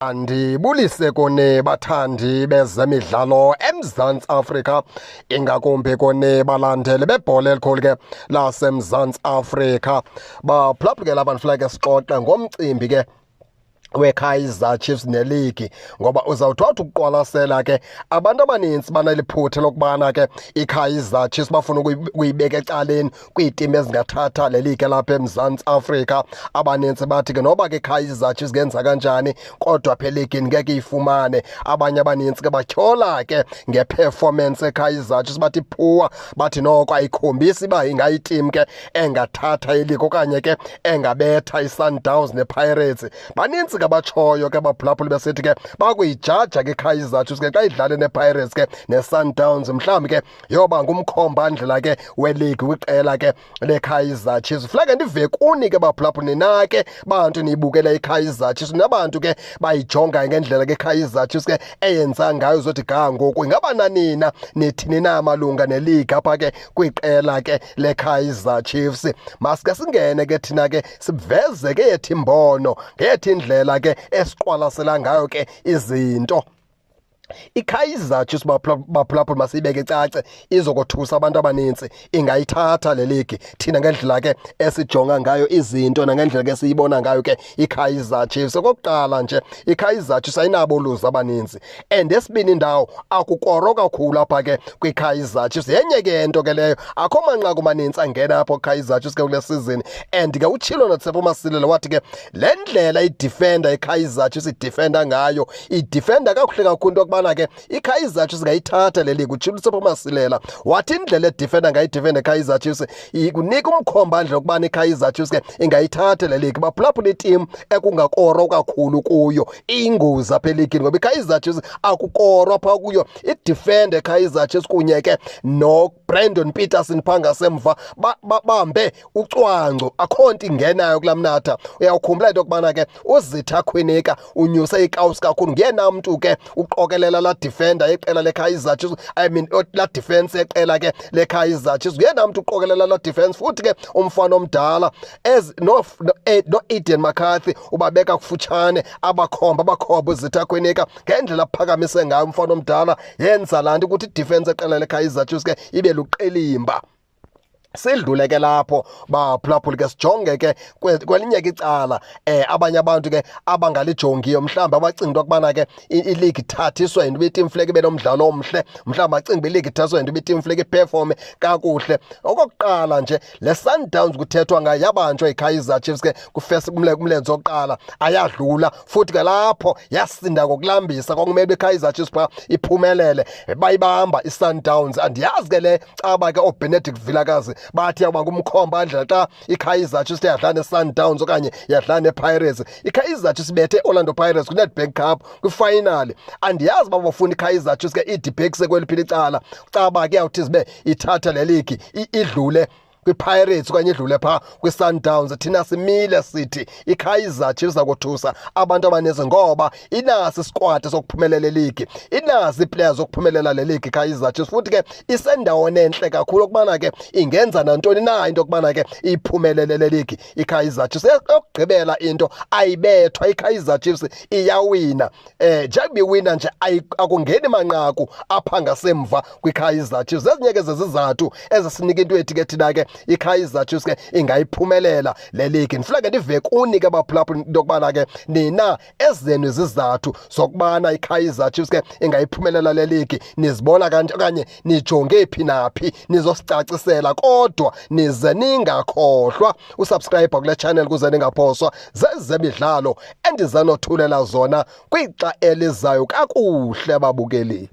Andibulise kone bathandi bezemidlalo eMzantsi Afrika, ingakumbi kone balandeli bebhola elikhulu ke laseMzantsi Afrika. Baphulaphukela abantu funeka sixoxe ngomcimbi ke weKaizer Chiefs neligi, ngoba uzawuthi wathi ukuqwalasela ke abantu abaninzi baneliphuthe lokubana ke iKaizer Chiefs bafuna ukuyibeka ecaleni kwiitimu ezingathatha le ligi lapha eMzantsi Afrika. Abaninzi bathi ke noba ke iKaizer Chiefs ngenza kanjani kodwa phe ligini ngeke ifumane. Abanye abaninzi ke batyhola ke ngeperformance eKaizer Chiefs, bathi phuwa, bathi noko ayikhombisi uba ingayitimu ke engathatha iligi okanye ke engabetha iSundowns nePirates. Baninzi abatshoyo ke abaphulaphuli besithi ke bakuyijaja ke iKaizer Chiefs ke xa idlale nePirates ke neSundowns, mhlawumbi ke yoba ngumkhomba ndlela ke weligi kwiqela ke leKaizer Chiefs. Funeka ndive kuni ke baphulaphuli nina ke bantu niyibukela iKaizer Chiefs, nabantu ke bayijonga ngendlela ke iKaizer Chiefs ke eyenza ngayo zothi ga ngoku, ingaba nanina nithini na malunga neligi apha ke kwiqela ke leKaizer Chiefs. Masike singene ke thina ke siveze ke yethi imbono ngeyethi indlela ke esiqwalasela ngayo ke izinto. iKaizer Chiefs baphulaphula masiyibeke cace izokothusa abantu abaninzi, ingayithatha le ligi thina ngendlela ke esijonga ngayo izinto nangendlela ke siyibona ngayo ke iKaizer Chiefs. Okokuqala nje iKaizer Chiefs ayinabo uluzi abaninzi, and esibini indawo akukoro kakhulu apha ke kwiKaizer Chiefs. Yenye ke nto ke leyo akho manqaku manintsi angena apho iKaizer Chiefs ke kule season, and ke utshilo noTshepo Masilela wathi ke le ndlela idefender iKaizer Chiefs idefenda ngayo, idefenda kakuhle kakhulu ukubana ke iKaizer Chiefs ngayithatha le ligi. Utshilo uTshepo Masilela wathi indlela edefenda ngayidefenda iKaizer Chiefs ikunika umkhomba ndlela ukubana iKaizer Chiefs ke ingayithatha le ligi. Baphulaphula iteam ekungakoro kakhulu kuyo ingozi apha eligini, ngoba iKaizer Chiefs akukoro apha kuyo. Idefender iKaizer Chiefs kunye ke no Brandon Peterson phanga semva bambe ucwangco, akho nto ingenayo kula mnatha. Uyawukhumbula into yokubana ke uZitha Khwinika unyuse ikawusi kakhulu, ngiyena mntu ke uqokelela la defender yeqela leKaizer Chiefs, I mean la defense yeqela ke leKaizer Chiefs, ngiyena mntu uqokelela la defense. Futhi ke umfana omdala no Eden McCarthy ubabeka kufutshane abakhomba uZitha Khwinika ngendlela aphakamise ngayo umfana omdala, yenza laa nto ukuthi idefense yeqela leKaizer Chiefs ke ibe luqelimba. Sidlule ke lapho baphulaphuli ke sijonge ke kwelinye ke icala abanye abantu ke abangalijongiyo, mhlawumbi abacinga ukubana ke iligi ithathiswa yinto beteam flag ibe nomdlalo omhle, mhlawumbi acinga iligi ithathiswa yinto beteam flag iperforme kakuhle. Okokuqala nje le Sundowns kuthethwa ngayo yabanjwa iKaizer Chiefs ke kufirst umlenze oqala ayadlula, futhi ke lapho yasinda ngokulambisa kwakumele iKaizer Chiefs pha iphumelele, bayibamba iSundowns. Andiyazi ke le caba ke oBenedict Vilakazi bathi yaba ngumkhomba ndlela xa iKaizer Chiefs yadlala neSundowns okanye yadlala nePirates. iKaizer Chiefs bethe Orlando Pirates kwiNedbank Cup kwifinal. Andiyazi uba bafuna iKaizer Chiefs ke idibhekise kweliphila icala caba ke yawuthi zibe ithatha le ligi idlule kwiPirates okanye idlule pha kwiSundowns. Thina simile sithi iKaizer Chiefs zakothusa abantu abaninzi, ngoba inaso isikwadi sokuphumelela ligi, inazo iiplayers zokuphumelela le ligi iKaizer Chiefs. Futhi ke isendaweni entle kakhulu ukubana ke ingenza nantoni na into okubana ke iphumelele le ligi iKaizer Chiefs. Yokugqibela into ayibethwa iKaizer Chiefs iyawina, njengoba iwina nje akungeni manqaku apha ngasemva kwiKaizer Chiefs. Ezinye ke zezizathu ezisinika into ethi ke thina ke iKaizer Chiefs ke ingayiphumelela le ligi. Ndifuna ndive kuni ke baphulaphula into yokubana ke nina ezenu izizathu zokubana iKaizer Chiefs ke ingayiphumelela le ligi nizibona kanjani, okanye nijonge phi naphi nizosicacisela, kodwa nize ningakhohlwa usubscribe kule channel kuze ningaphoswa zezemidlalo endiza nothulela zona kwixa elizayo kakuhle babukeli.